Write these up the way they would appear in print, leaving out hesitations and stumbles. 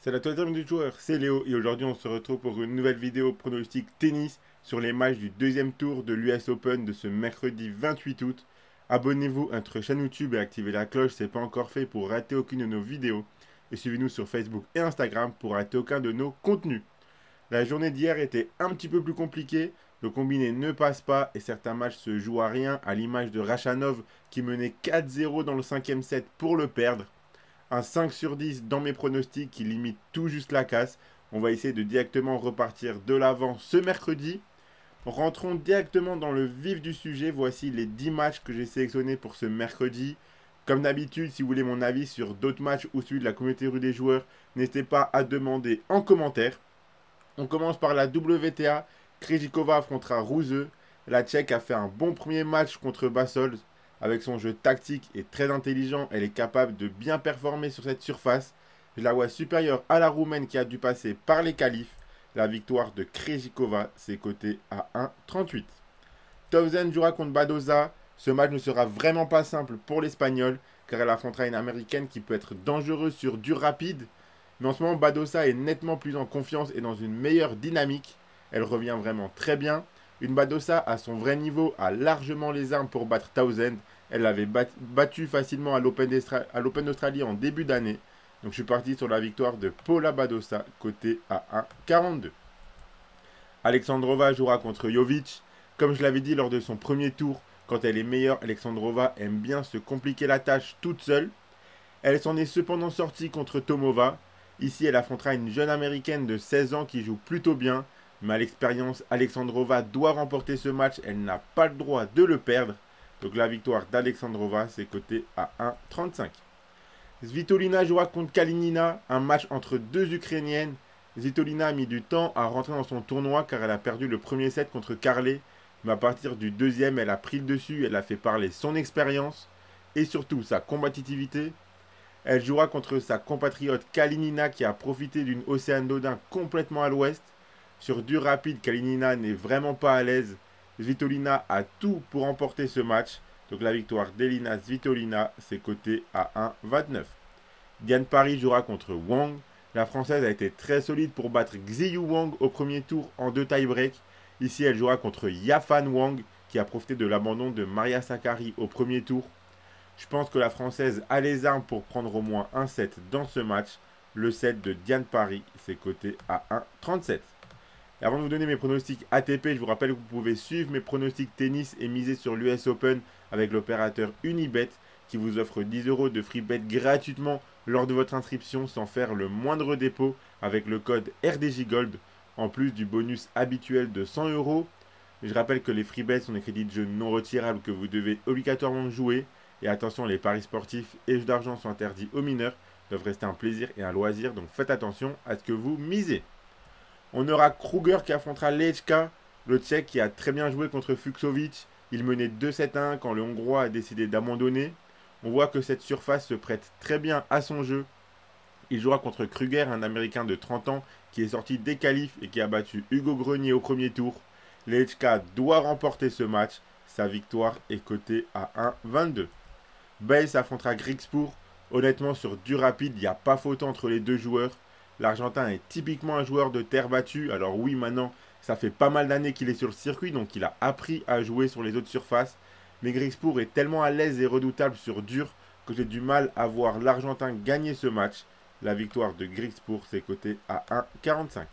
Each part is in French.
Salut à toi les amis du joueur, c'est Léo et aujourd'hui on se retrouve pour une nouvelle vidéo pronostic tennis sur les matchs du deuxième tour de l'US Open de ce mercredi 28 août. Abonnez-vous à notre chaîne YouTube et activez la cloche si ce n'est pas encore fait pour rater aucune de nos vidéos. Et suivez-nous sur Facebook et Instagram pour rater aucun de nos contenus. La journée d'hier était un petit peu plus compliquée, le combiné ne passe pas et certains matchs se jouent à rien à l'image de Rachanov qui menait 4-0 dans le cinquième set pour le perdre. Un 5 sur 10 dans mes pronostics qui limite tout juste la casse. On va essayer de directement repartir de l'avant ce mercredi. Rentrons directement dans le vif du sujet. Voici les 10 matchs que j'ai sélectionnés pour ce mercredi. Comme d'habitude, si vous voulez mon avis sur d'autres matchs ou celui de la communauté rue des joueurs, n'hésitez pas à demander en commentaire. On commence par la WTA. Krejcikova affrontera Ruse. La Tchèque a fait un bon premier match contre Bassols. Avec son jeu tactique et très intelligent, elle est capable de bien performer sur cette surface. Je la vois supérieure à la Roumaine qui a dû passer par les qualifs. La victoire de Krejcikova, c'est coté à 1,38. Townsend jouera contre Badoza. Ce match ne sera vraiment pas simple pour l'Espagnol, car elle affrontera une Américaine qui peut être dangereuse sur dur rapide. Mais en ce moment, Badoza est nettement plus en confiance et dans une meilleure dynamique. Elle revient vraiment très bien. Une Badoza à son vrai niveau a largement les armes pour battre Townsend. Elle l'avait battu facilement à l'Open d'Australie en début d'année. Donc je suis parti sur la victoire de Paula Badosa, côté à 1,42. Alexandrova jouera contre Jovic. Comme je l'avais dit lors de son premier tour, quand elle est meilleure, Alexandrova aime bien se compliquer la tâche toute seule. Elle s'en est cependant sortie contre Tomova. Ici, elle affrontera une jeune américaine de 16 ans qui joue plutôt bien. Mais à l'expérience, Alexandrova doit remporter ce match. Elle n'a pas le droit de le perdre. Donc la victoire d'Alexandrova, c'est coté à 1,35. Svitolina jouera contre Kalinina, un match entre deux Ukrainiennes. Svitolina a mis du temps à rentrer dans son tournoi car elle a perdu le premier set contre Carlet. Mais à partir du deuxième, elle a pris le dessus, elle a fait parler son expérience et surtout sa combativité. Elle jouera contre sa compatriote Kalinina qui a profité d'une Océane d'Odin complètement à l'ouest. Sur dur rapide, Kalinina n'est vraiment pas à l'aise. Svitolina a tout pour remporter ce match. Donc la victoire d'Elina Svitolina, c'est coté à 1,29. Diane Paris jouera contre Wang. La française a été très solide pour battre Xiyu Wang au premier tour en 2 tie-break. Ici, elle jouera contre Yafan Wang qui a profité de l'abandon de Maria Sakkari au premier tour. Je pense que la française a les armes pour prendre au moins un set dans ce match. Le set de Diane Paris, c'est coté à 1,37. Et avant de vous donner mes pronostics ATP, je vous rappelle que vous pouvez suivre mes pronostics tennis et miser sur l'US Open avec l'opérateur Unibet qui vous offre 10 € de free bet gratuitement lors de votre inscription sans faire le moindre dépôt avec le code RDJ Gold en plus du bonus habituel de 100 €. Je rappelle que les free bets sont des crédits de jeu non retirables que vous devez obligatoirement jouer. Et attention, les paris sportifs et jeux d'argent sont interdits aux mineurs, doivent rester un plaisir et un loisir, donc faites attention à ce que vous misez. On aura Kruger qui affrontera Lechka, le Tchèque qui a très bien joué contre Fucsovic. Il menait 2-7-1 quand le Hongrois a décidé d'abandonner. On voit que cette surface se prête très bien à son jeu. Il jouera contre Kruger, un Américain de 30 ans qui est sorti des qualifs et qui a battu Hugo Grenier au premier tour. Lechka doit remporter ce match. Sa victoire est cotée à 1,22. Baez affrontera Griekspoor. Honnêtement, sur dur rapide, il n'y a pas photo entre les deux joueurs. L'Argentin est typiquement un joueur de terre battue. Alors oui, maintenant, ça fait pas mal d'années qu'il est sur le circuit, donc il a appris à jouer sur les autres surfaces. Mais Griekspoor est tellement à l'aise et redoutable sur dur que j'ai du mal à voir l'Argentin gagner ce match. La victoire de Griekspoor, c'est coté à 1,45.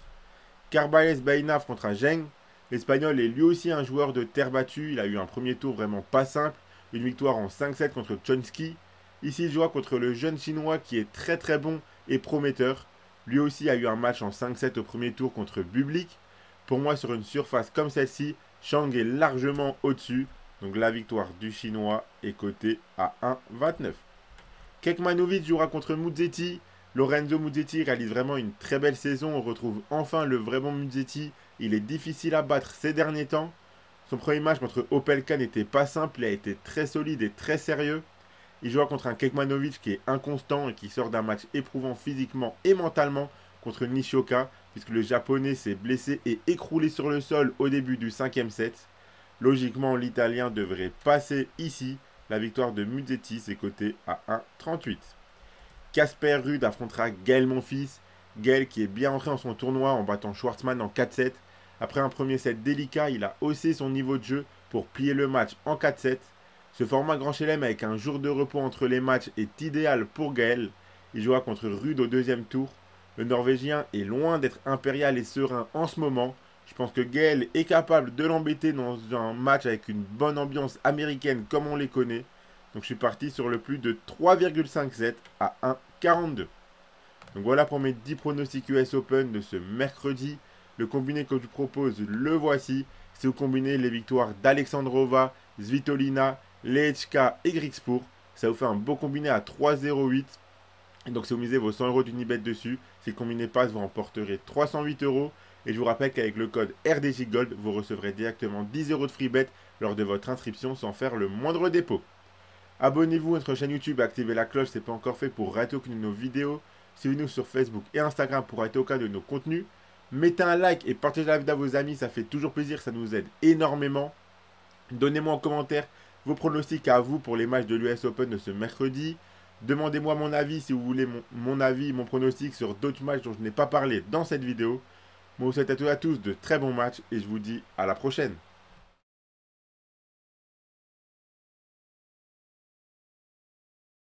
Carballes Baena affrontera Zheng. L'Espagnol est lui aussi un joueur de terre battue. Il a eu un premier tour vraiment pas simple. Une victoire en 5-7 contre Chonsky. Ici, il jouera contre le jeune Chinois qui est très très bon et prometteur. Lui aussi a eu un match en 5-7 au premier tour contre Bublik. Pour moi, sur une surface comme celle-ci, Chang est largement au-dessus. Donc la victoire du Chinois est cotée à 1,29. Kekmanovic jouera contre Musetti. Lorenzo Musetti réalise vraiment une très belle saison. On retrouve enfin le vrai bon Musetti. Il est difficile à battre ces derniers temps. Son premier match contre Opelka n'était pas simple. Il a été très solide et très sérieux. Il jouera contre un Kekmanovic qui est inconstant et qui sort d'un match éprouvant physiquement et mentalement contre Nishioka, puisque le japonais s'est blessé et écroulé sur le sol au début du 5e set. Logiquement, l'italien devrait passer ici. La victoire de Musetti, c'est coté à 1,38. Casper Ruud affrontera Gaël Monfils. Gaël qui est bien entré dans son tournoi en battant Schwartzmann en 4-7. Après un premier set délicat, il a haussé son niveau de jeu pour plier le match en 4-7. Ce format Grand Chelem avec un jour de repos entre les matchs est idéal pour Gaël. Il jouera contre Ruud au deuxième tour. Le Norvégien est loin d'être impérial et serein en ce moment. Je pense que Gaël est capable de l'embêter dans un match avec une bonne ambiance américaine comme on les connaît. Donc je suis parti sur le plus de 3,57 à 1,42. Donc voilà pour mes 10 pronostics US Open de ce mercredi. Le combiné que je vous propose, le voici. Si vous combinez les victoires d'Alexandrova, Svitolina, Lehečka et Griekspoor, ça vous fait un beau combiné à 3,08. Donc si vous misez vos 100 € d'Unibet dessus, si le combiné passe, vous remporterez 308 €. Et je vous rappelle qu'avec le code RDJ Gold, vous recevrez directement 10 € de free bet lors de votre inscription sans faire le moindre dépôt. Abonnez-vous à notre chaîne YouTube et activez la cloche si ce n'est pas encore fait pour rater aucune de nos vidéos. Suivez-nous sur Facebook et Instagram pour rater aucun de nos contenus. Mettez un like et partagez la vidéo à vos amis, ça fait toujours plaisir, ça nous aide énormément. Donnez-moi en commentaire vos pronostics à vous pour les matchs de l'US Open de ce mercredi. Demandez-moi mon avis si vous voulez mon avis, mon pronostic sur d'autres matchs dont je n'ai pas parlé dans cette vidéo. Moi, je vous souhaite à tous de très bons matchs et je vous dis à la prochaine.